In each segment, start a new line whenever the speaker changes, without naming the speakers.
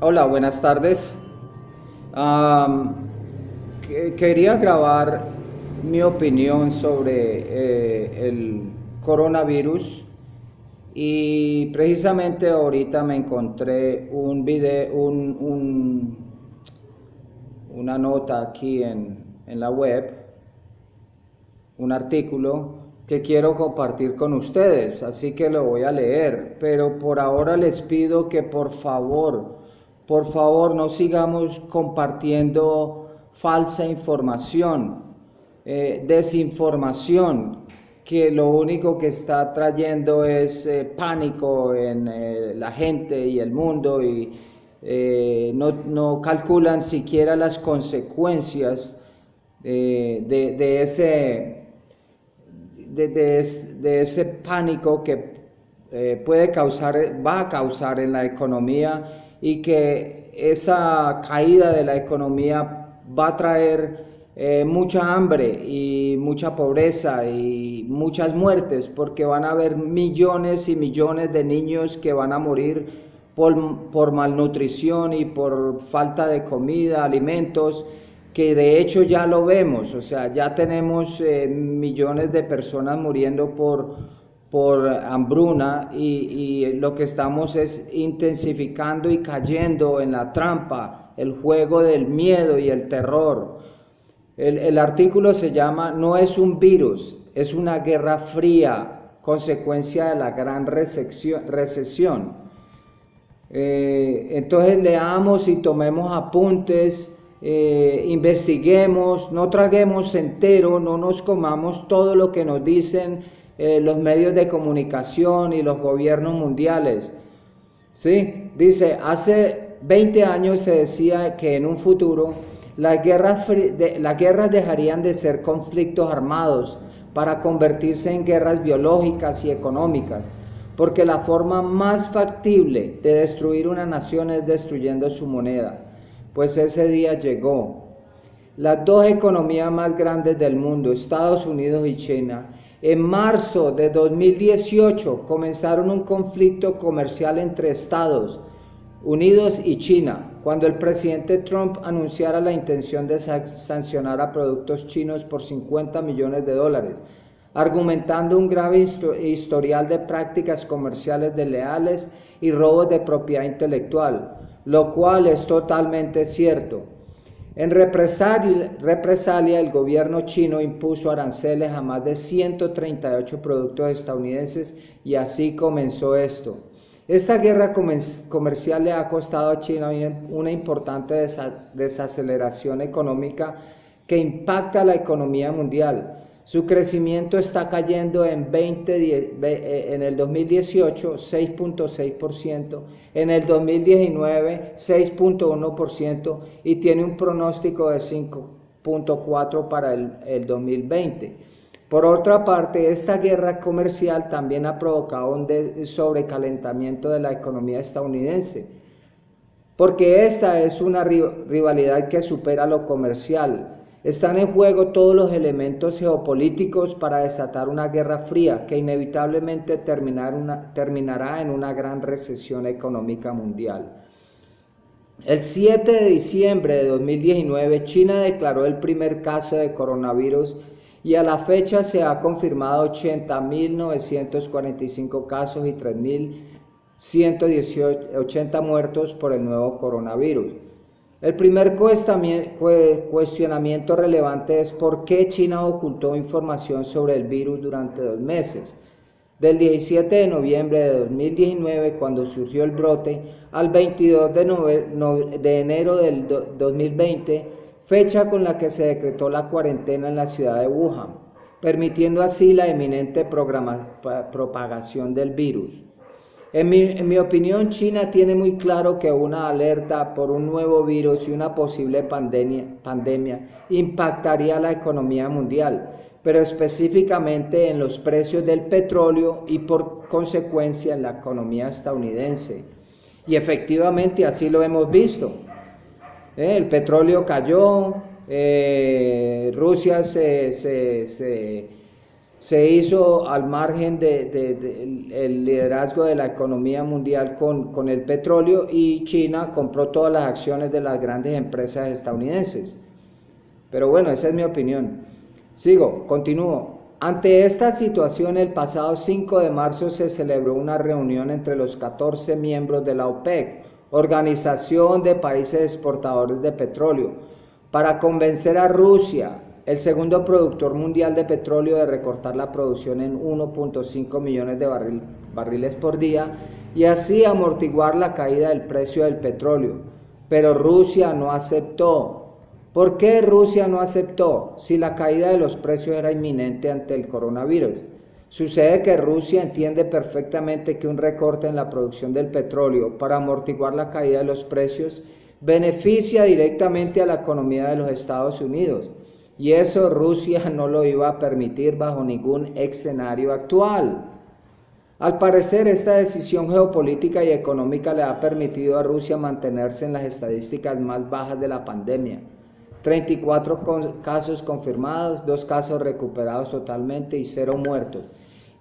Hola, buenas tardes. Am, Quería grabar mi opinión sobre el coronavirus y precisamente ahorita me encontré un video, una nota aquí en la web, un artículo que quiero compartir con ustedes, así que lo voy a leer, pero por ahora les pido que por favor no sigamos compartiendo falsa información, desinformación, que lo único que está trayendo es pánico en la gente y el mundo y no calculan siquiera las consecuencias de ese pánico que va a causar en la economía, y que esa caída de la economía va a traer mucha hambre y mucha pobreza y muchas muertes, porque van a haber millones y millones de niños que van a morir por malnutrición y por falta de comida, alimentos, que de hecho ya lo vemos. O sea, ya tenemos millones de personas muriendo por hambruna, y lo que estamos es intensificando y cayendo en la trampa, el juego del miedo y el terror. El artículo se llama "No es un virus, es una guerra fría, consecuencia de la gran recesión". Entonces leamos y tomemos apuntes, investiguemos, no traguemos entero, no nos comamos todo lo que nos dicen los medios de comunicación y los gobiernos mundiales. ¿Sí? Dice, hace 20 años se decía que en un futuro las guerras dejarían de ser conflictos armados para convertirse en guerras biológicas y económicas, porque la forma más factible de destruir una nación es destruyendo su moneda. Pues ese día llegó. Las dos economías más grandes del mundo, Estados Unidos y China, en marzo de 2018 comenzaron un conflicto comercial entre Estados Unidos y China, cuando el presidente Trump anunciara la intención de sancionar a productos chinos por $50 millones, argumentando un grave historial de prácticas comerciales desleales y robos de propiedad intelectual, lo cual es totalmente cierto. En represalia, el gobierno chino impuso aranceles a más de 138 productos estadounidenses, y así comenzó esto. Esta guerra comercial le ha costado a China una importante desaceleración económica que impacta a la economía mundial. Su crecimiento está cayendo en el 2018 6.6%, en el 2019 6.1%, y tiene un pronóstico de 5.4% para el 2020. Por otra parte, esta guerra comercial también ha provocado un sobrecalentamiento de la economía estadounidense, porque esta es una rivalidad que supera lo comercial. Están en juego todos los elementos geopolíticos para desatar una guerra fría que inevitablemente terminará en una gran recesión económica mundial. El 7 de diciembre de 2019, China declaró el primer caso de coronavirus, y a la fecha se ha confirmado 80.945 casos y 3.180 muertos por el nuevo coronavirus. El primer cuestionamiento relevante es por qué China ocultó información sobre el virus durante 2 meses, del 17 de noviembre de 2019, cuando surgió el brote, al 22 de enero del 2020, fecha con la que se decretó la cuarentena en la ciudad de Wuhan, permitiendo así la inminente propagación del virus. En mi opinión, China tiene muy claro que una alerta por un nuevo virus y una posible pandemia impactaría la economía mundial, pero específicamente en los precios del petróleo y por consecuencia en la economía estadounidense. Y efectivamente así lo hemos visto. El petróleo cayó, Rusia se se hizo al margen el liderazgo de la economía mundial con el petróleo, y China compró todas las acciones de las grandes empresas estadounidenses. Pero bueno, esa es mi opinión. Continúo. Ante esta situación, el pasado 5 de marzo se celebró una reunión entre los 14 miembros de la OPEC, Organización de Países Exportadores de Petróleo, para convencer a Rusia, el segundo productor mundial de petróleo, de recortar la producción en 1.5 millones de barriles por día y así amortiguar la caída del precio del petróleo. Pero Rusia no aceptó. ¿Por qué Rusia no aceptó si la caída de los precios era inminente ante el coronavirus? Sucede que Rusia entiende perfectamente que un recorte en la producción del petróleo para amortiguar la caída de los precios beneficia directamente a la economía de los Estados Unidos, y eso Rusia no lo iba a permitir bajo ningún escenario actual. Al parecer, esta decisión geopolítica y económica le ha permitido a Rusia mantenerse en las estadísticas más bajas de la pandemia. 34 casos confirmados, 2 casos recuperados totalmente y 0 muertos.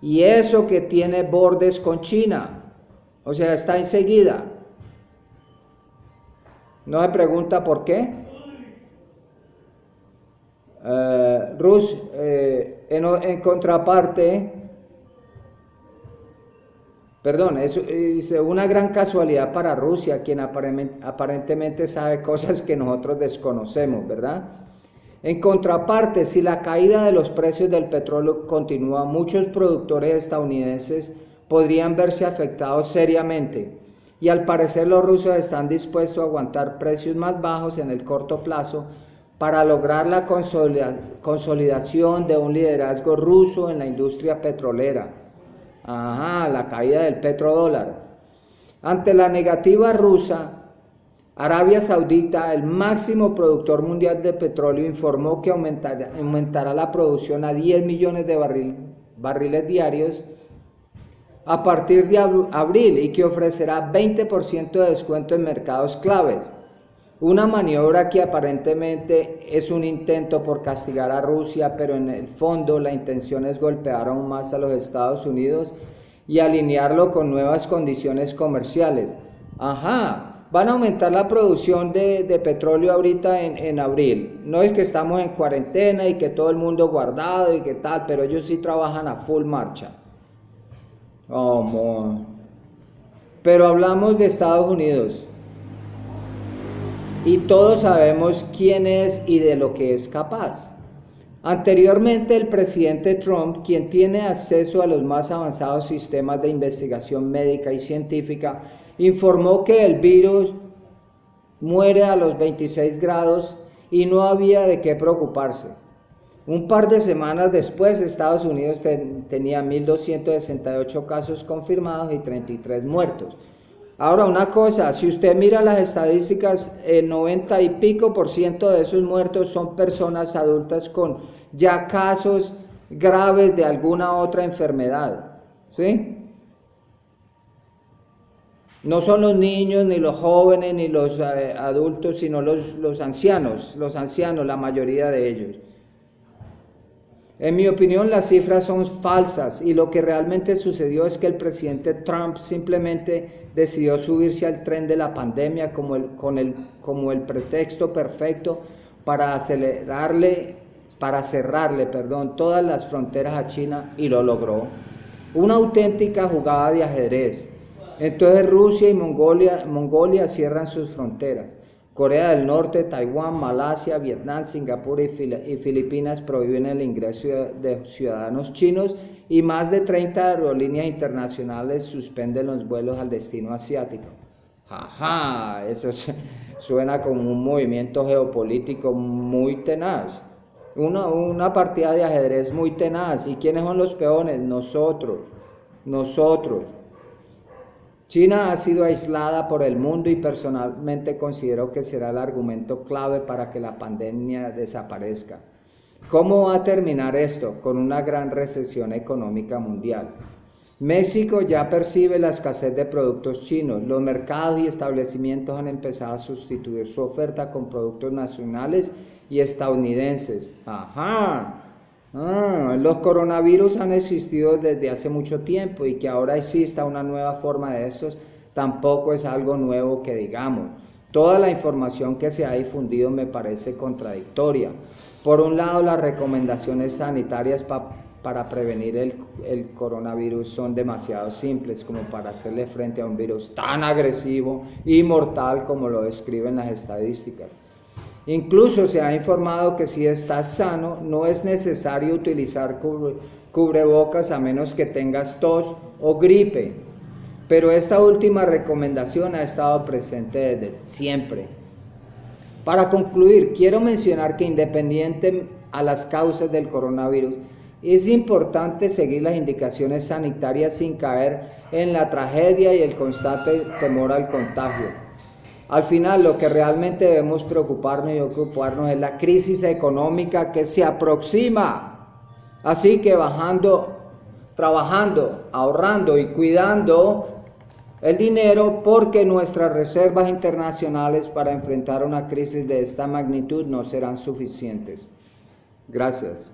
Y eso que tiene bordes con China, o sea, está enseguida. ¿No se pregunta por qué? En contraparte, es una gran casualidad para Rusia, quien aparentemente sabe cosas que nosotros desconocemos, ¿verdad? En contraparte, si la caída de los precios del petróleo continúa, muchos productores estadounidenses podrían verse afectados seriamente, y al parecer los rusos están dispuestos a aguantar precios más bajos en el corto plazo para lograr la consolidación de un liderazgo ruso en la industria petrolera. La caída del petrodólar. Ante la negativa rusa, Arabia Saudita, el máximo productor mundial de petróleo, informó que aumentará la producción a 10 millones de barriles diarios a partir de abril, y que ofrecerá 20% de descuento en mercados claves. Una maniobra que aparentemente es un intento por castigar a Rusia, pero en el fondo la intención es golpear aún más a los Estados Unidos y alinearlo con nuevas condiciones comerciales. Van a aumentar la producción de petróleo ahorita en abril. No es que estamos en cuarentena y que todo el mundo guardado y que tal, pero ellos sí trabajan a full marcha. Pero hablamos de Estados Unidos. Y todos sabemos quién es y de lo que es capaz. Anteriormente, el presidente Trump, quien tiene acceso a los más avanzados sistemas de investigación médica y científica, informó que el virus muere a los 26 grados y no había de qué preocuparse. Un par de semanas después, Estados Unidos tenía 1.268 casos confirmados y 33 muertos. Ahora, una cosa, si usted mira las estadísticas, el 90 y pico % de esos muertos son personas adultas con ya casos graves de alguna otra enfermedad, ¿sí? No son los niños, ni los jóvenes, ni los adultos, sino los ancianos, la mayoría de ellos. En mi opinión, las cifras son falsas, y lo que realmente sucedió es que el presidente Trump simplemente decidió subirse al tren de la pandemia como el pretexto perfecto para cerrarle todas las fronteras a China, y lo logró. Una auténtica jugada de ajedrez. Entonces Rusia y Mongolia cierran sus fronteras. Corea del Norte, Taiwán, Malasia, Vietnam, Singapur y Filipinas prohíben el ingreso de ciudadanos chinos, y más de 30 aerolíneas internacionales suspenden los vuelos al destino asiático. Eso suena como un movimiento geopolítico muy tenaz. Una partida de ajedrez muy tenaz. ¿Y quiénes son los peones? Nosotros. China ha sido aislada por el mundo, y personalmente considero que será el argumento clave para que la pandemia desaparezca. ¿Cómo va a terminar esto? Con una gran recesión económica mundial. México ya percibe la escasez de productos chinos. Los mercados y establecimientos han empezado a sustituir su oferta con productos nacionales y estadounidenses. Los coronavirus han existido desde hace mucho tiempo y que ahora exista una nueva forma de estos tampoco es algo nuevo que digamos. Toda la información que se ha difundido me parece contradictoria. Por un lado, las recomendaciones sanitarias para prevenir el coronavirus son demasiado simples como para hacerle frente a un virus tan agresivo y mortal como lo describen las estadísticas. Incluso se ha informado que si estás sano no es necesario utilizar cubrebocas a menos que tengas tos o gripe. Pero esta última recomendación ha estado presente desde siempre. Para concluir, quiero mencionar que independiente a las causas del coronavirus, es importante seguir las indicaciones sanitarias sin caer en la tragedia y el constante temor al contagio. Al final, lo que realmente debemos preocuparnos y ocuparnos es la crisis económica que se aproxima. Así que trabajando, ahorrando y cuidando el dinero, porque nuestras reservas internacionales para enfrentar una crisis de esta magnitud no serán suficientes. Gracias.